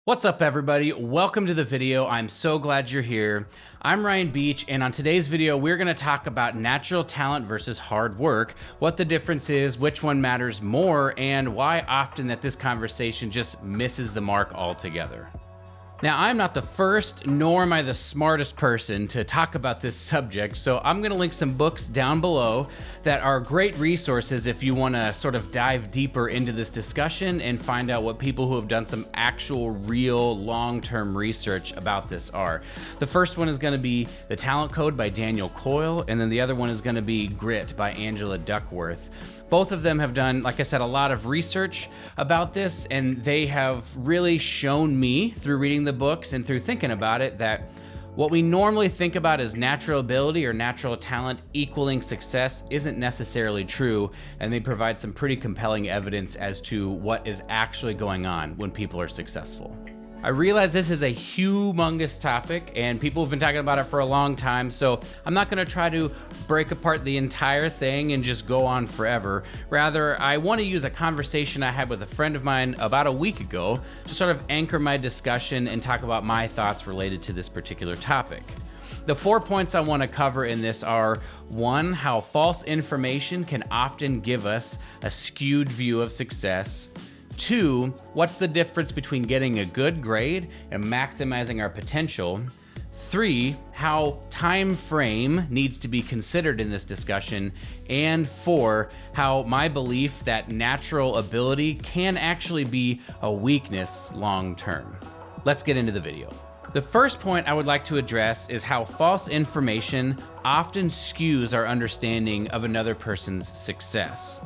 What's up, everybody? Welcome to the video. I'm so glad you're here. I'm Ryan Beach, and on today's video, we're gonna talk about natural talent versus hard work, what the difference is, which one matters more, and why often that this conversation just misses the mark altogether. Now, I'm not the first, nor am I the smartest person to talk about this subject, so I'm gonna link some books down below that are great resources if you wanna sort of dive deeper into this discussion and find out what people who have done some actual, real, long-term research about this are. The first one is gonna be The Talent Code by Daniel Coyle, and then the other one is gonna be Grit by Angela Duckworth. Both of them have done, like I said, a lot of research about this, and they have really shown me through reading the books and through thinking about it that what we normally think about as natural ability or natural talent equaling success isn't necessarily true, and they provide some pretty compelling evidence as to what is actually going on when people are successful. I realize this is a humongous topic and people have been talking about it for a long time, so I'm not gonna try to break apart the entire thing and just go on forever. Rather, I wanna use a conversation I had with a friend of mine about a week ago to sort of anchor my discussion and talk about my thoughts related to this particular topic. The 4 points I wanna cover in this are: 1, how false information can often give us a skewed view of success. 2, what's the difference between getting a good grade and maximizing our potential? 3, how time frame needs to be considered in this discussion. And 4, how my belief that natural ability can actually be a weakness long term. Let's get into the video. The first point I would like to address is how false information often skews our understanding of another person's success.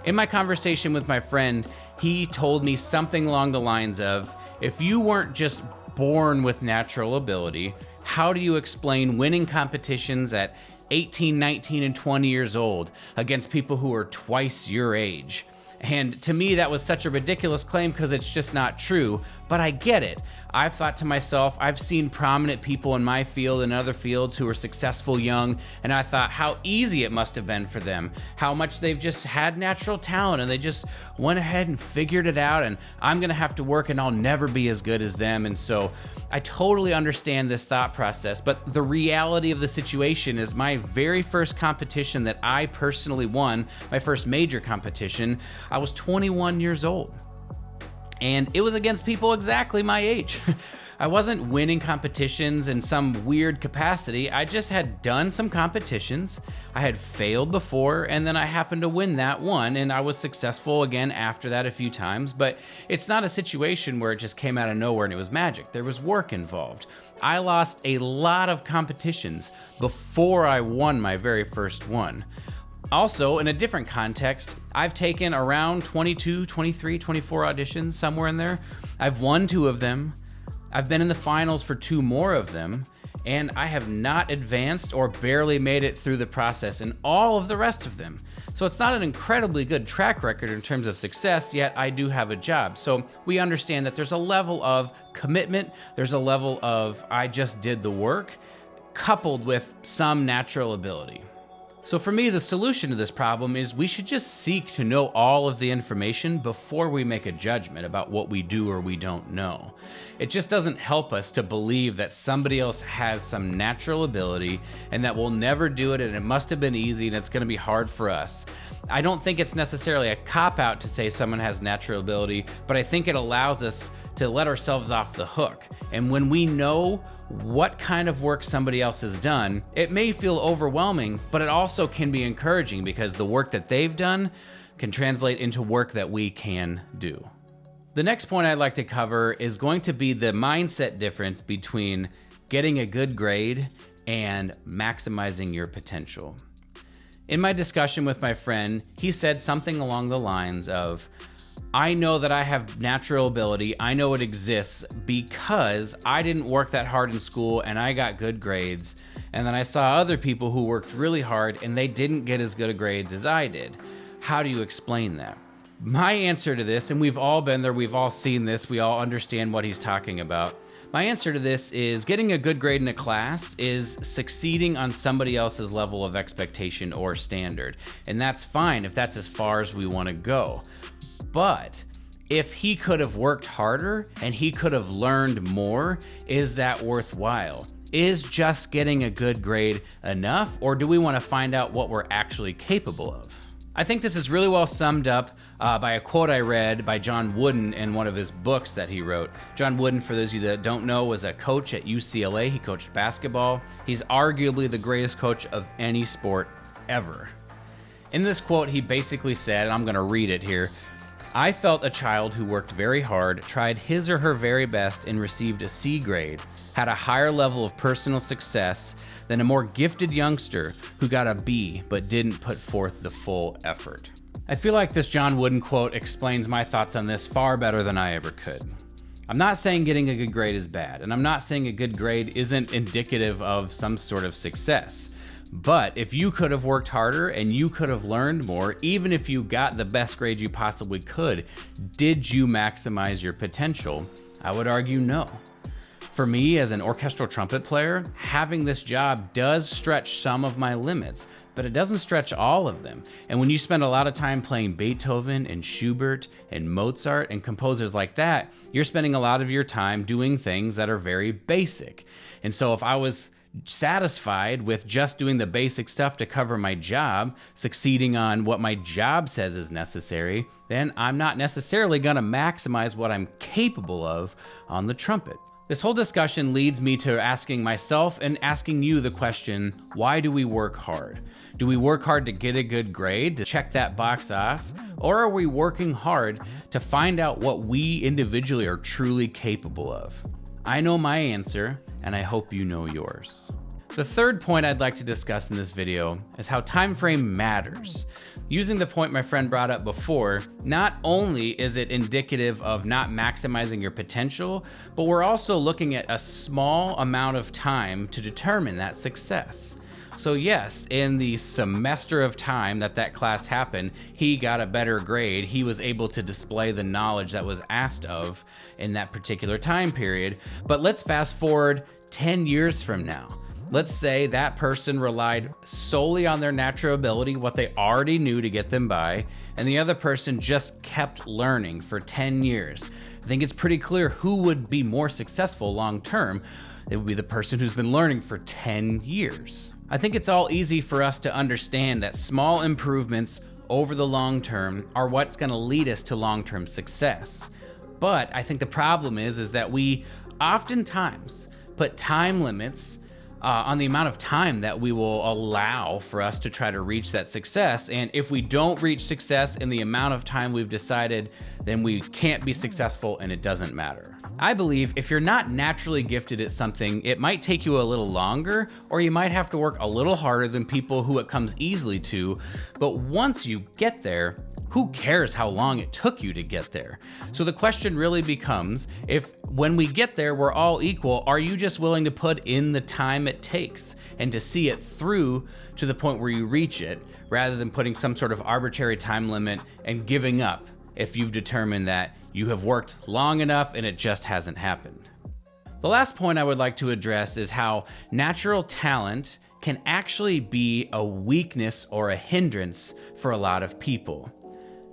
In my conversation with my friend, he told me something along the lines of, if you weren't just born with natural ability, how do you explain winning competitions at 18, 19, and 20 years old against people who are twice your age? And to me, that was such a ridiculous claim because it's just not true, but I get it. I've thought to myself, I've seen prominent people in my field and other fields who are successful young, and I thought how easy it must have been for them, how much they've just had natural talent and they just went ahead and figured it out, and I'm gonna have to work and I'll never be as good as them. And so I totally understand this thought process, but the reality of the situation is my very first competition that I personally won, my first major competition, I was 21 years old. And it was against people exactly my age. I wasn't winning competitions in some weird capacity. I just had done some competitions. I had failed before, and then I happened to win that one, and I was successful again after that a few times. But it's not a situation where it just came out of nowhere and it was magic. There was work involved. I lost a lot of competitions before I won my very first one. Also, in a different context, I've taken around 22, 23, 24 auditions, somewhere in there. I've won 2 of them. I've been in the finals for 2 more of them, and I have not advanced or barely made it through the process in all of the rest of them. So it's not an incredibly good track record in terms of success, yet I do have a job. So we understand that there's a level of commitment, there's a level of I just did the work, coupled with some natural ability. So for me, the solution to this problem is we should just seek to know all of the information before we make a judgment about what we do or we don't know. It just doesn't help us to believe that somebody else has some natural ability and that we'll never do it and it must have been easy and it's gonna be hard for us. I don't think it's necessarily a cop-out to say someone has natural ability, but I think it allows us to let ourselves off the hook. And when we know what kind of work somebody else has done, it may feel overwhelming, but it also can be encouraging because the work that they've done can translate into work that we can do. The next point I'd like to cover is going to be the mindset difference between getting a good grade and maximizing your potential. In my discussion with my friend, he said something along the lines of, I know that I have natural ability, I know it exists because I didn't work that hard in school and I got good grades, and then I saw other people who worked really hard and they didn't get as good of grades as I did. How do you explain that? My answer to this, and we've all been there, we've all seen this, we all understand what he's talking about. My answer to this is getting a good grade in a class is succeeding on somebody else's level of expectation or standard. And that's fine if that's as far as we want to go. But if he could have worked harder and he could have learned more, is that worthwhile? Is just getting a good grade enough, or do we want to find out what we're actually capable of? I think this is really well summed up by a quote I read by John Wooden in one of his books that he wrote. John Wooden, for those of you that don't know, was a coach at UCLA. He coached basketball. He's arguably the greatest coach of any sport ever. In this quote, he basically said, and I'm going to read it here, "I felt a child who worked very hard, tried his or her very best, and received a C grade, had a higher level of personal success than a more gifted youngster who got a B but didn't put forth the full effort." I feel like this John Wooden quote explains my thoughts on this far better than I ever could. I'm not saying getting a good grade is bad, and I'm not saying a good grade isn't indicative of some sort of success. But if you could have worked harder and you could have learned more, even if you got the best grade you possibly could, did you maximize your potential? I would argue no. For me, as an orchestral trumpet player, having this job does stretch some of my limits, but it doesn't stretch all of them. And when you spend a lot of time playing Beethoven and Schubert and Mozart and composers like that, you're spending a lot of your time doing things that are very basic. And so if I was satisfied with just doing the basic stuff to cover my job, succeeding on what my job says is necessary, then I'm not necessarily going to maximize what I'm capable of on the trumpet. This whole discussion leads me to asking myself and asking you the question, why do we work hard? Do we work hard to get a good grade, to check that box off? Or are we working hard to find out what we individually are truly capable of? I know my answer, and I hope you know yours. The third point I'd like to discuss in this video is how time frame matters. Using the point my friend brought up before, not only is it indicative of not maximizing your potential, but we're also looking at a small amount of time to determine that success. So yes, in the semester of time that class happened, he got a better grade. He was able to display the knowledge that was asked of in that particular time period. But let's fast forward 10 years from now. Let's say that person relied solely on their natural ability, what they already knew to get them by, and the other person just kept learning for 10 years. I think it's pretty clear who would be more successful long term. It would be the person who's been learning for 10 years. I think it's all easy for us to understand that small improvements over the long term are what's going to lead us to long-term success. But I think the problem is that we oftentimes put time limits on the amount of time that we will allow for us to try to reach that success. And if we don't reach success in the amount of time we've decided, then we can't be successful and it doesn't matter. I believe if you're not naturally gifted at something, it might take you a little longer, or you might have to work a little harder than people who it comes easily to. But once you get there, who cares how long it took you to get there? So the question really becomes, if when we get there, we're all equal, are you just willing to put in the time it takes and to see it through to the point where you reach it, rather than putting some sort of arbitrary time limit and giving up if you've determined that you have worked long enough and it just hasn't happened? The last point I would like to address is how natural talent can actually be a weakness or a hindrance for a lot of people.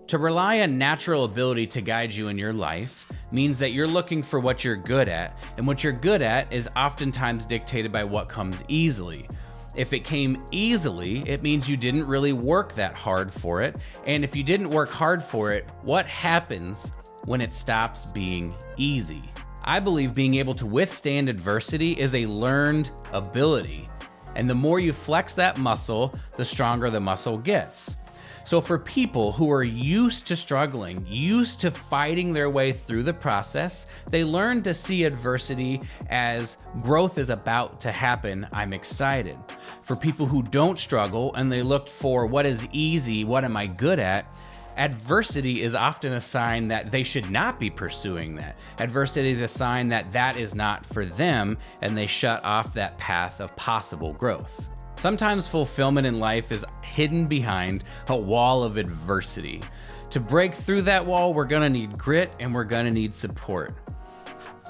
To rely on natural ability to guide you in your life means that you're looking for what you're good at, and what you're good at is oftentimes dictated by what comes easily. If it came easily, it means you didn't really work that hard for it, and if you didn't work hard for it, what happens when it stops being easy? I believe being able to withstand adversity is a learned ability, and the more you flex that muscle, the stronger the muscle gets. So for people who are used to struggling, used to fighting their way through the process, they learn to see adversity as growth is about to happen, I'm excited. For people who don't struggle and they look for what is easy, what am I good at, adversity is often a sign that they should not be pursuing that. Adversity is a sign that that is not for them, and they shut off that path of possible growth. Sometimes fulfillment in life is hidden behind a wall of adversity. To break through that wall, we're gonna need grit and we're gonna need support.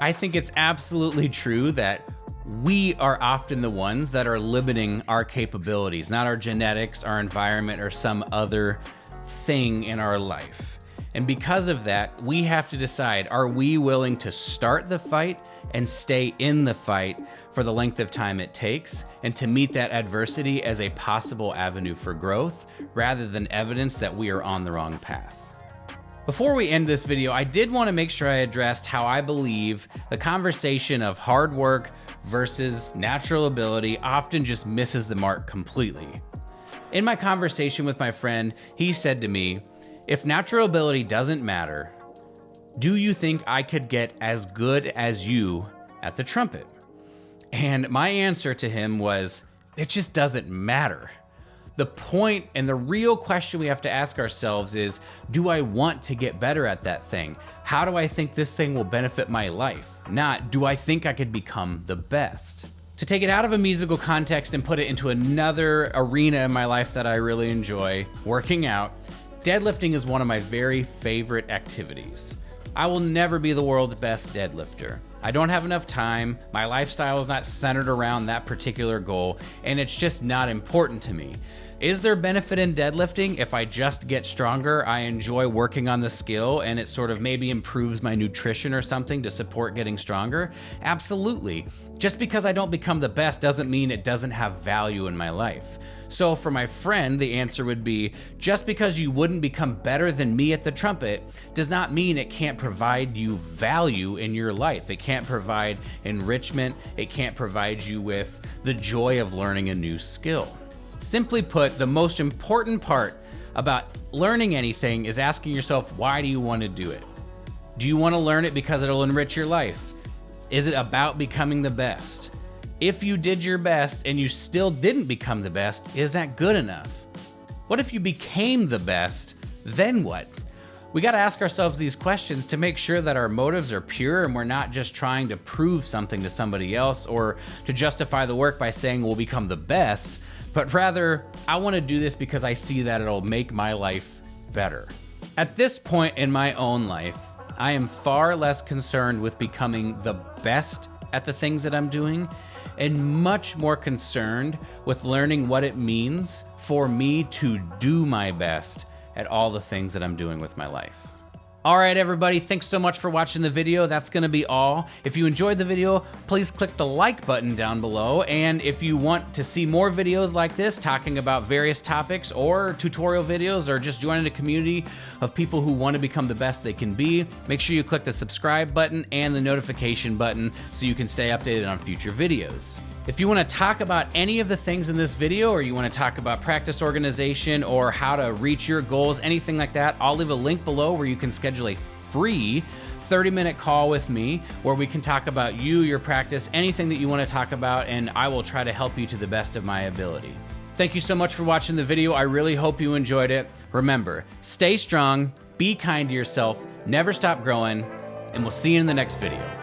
I think it's absolutely true that we are often the ones that are limiting our capabilities, not our genetics, our environment, or some other thing in our life. And because of that, we have to decide, are we willing to start the fight and stay in the fight for the length of time it takes, and to meet that adversity as a possible avenue for growth, rather than evidence that we are on the wrong path. Before we end this video, I did want to make sure I addressed how I believe the conversation of hard work versus natural ability often just misses the mark completely. In my conversation with my friend, he said to me, "If natural ability doesn't matter, do you think I could get as good as you at the trumpet?" And my answer to him was, it just doesn't matter. The point and the real question we have to ask ourselves is, do I want to get better at that thing? How do I think this thing will benefit my life? Not, do I think I could become the best? To take it out of a musical context and put it into another arena in my life that I really enjoy, working out, deadlifting is one of my very favorite activities. I will never be the world's best deadlifter. I don't have enough time, my lifestyle is not centered around that particular goal, and it's just not important to me. Is there benefit in deadlifting? If I just get stronger, I enjoy working on the skill and it sort of maybe improves my nutrition or something to support getting stronger? Absolutely. Just because I don't become the best doesn't mean it doesn't have value in my life. So for my friend, the answer would be, just because you wouldn't become better than me at the trumpet does not mean it can't provide you value in your life. It can't provide enrichment. It can't provide you with the joy of learning a new skill. Simply put, the most important part about learning anything is asking yourself, why do you want to do it? Do you want to learn it because it'll enrich your life? Is it about becoming the best? If you did your best and you still didn't become the best, is that good enough? What if you became the best, then what? We got to ask ourselves these questions to make sure that our motives are pure and we're not just trying to prove something to somebody else or to justify the work by saying we'll become the best, but rather, I want to do this because I see that it'll make my life better. At this point in my own life, I am far less concerned with becoming the best at the things that I'm doing and much more concerned with learning what it means for me to do my best at all the things that I'm doing with my life. All right, everybody, thanks so much for watching the video. That's gonna be all. If you enjoyed the video, please click the like button down below. And if you want to see more videos like this, talking about various topics or tutorial videos, or just joining a community of people who want to become the best they can be, make sure you click the subscribe button and the notification button so you can stay updated on future videos. If you want to talk about any of the things in this video, or you want to talk about practice organization or how to reach your goals, anything like that, I'll leave a link below where you can schedule a free 30-minute call with me where we can talk about you, your practice, anything that you want to talk about, and I will try to help you to the best of my ability. Thank you so much for watching the video. I really hope you enjoyed it. Remember, stay strong, be kind to yourself, never stop growing, and we'll see you in the next video.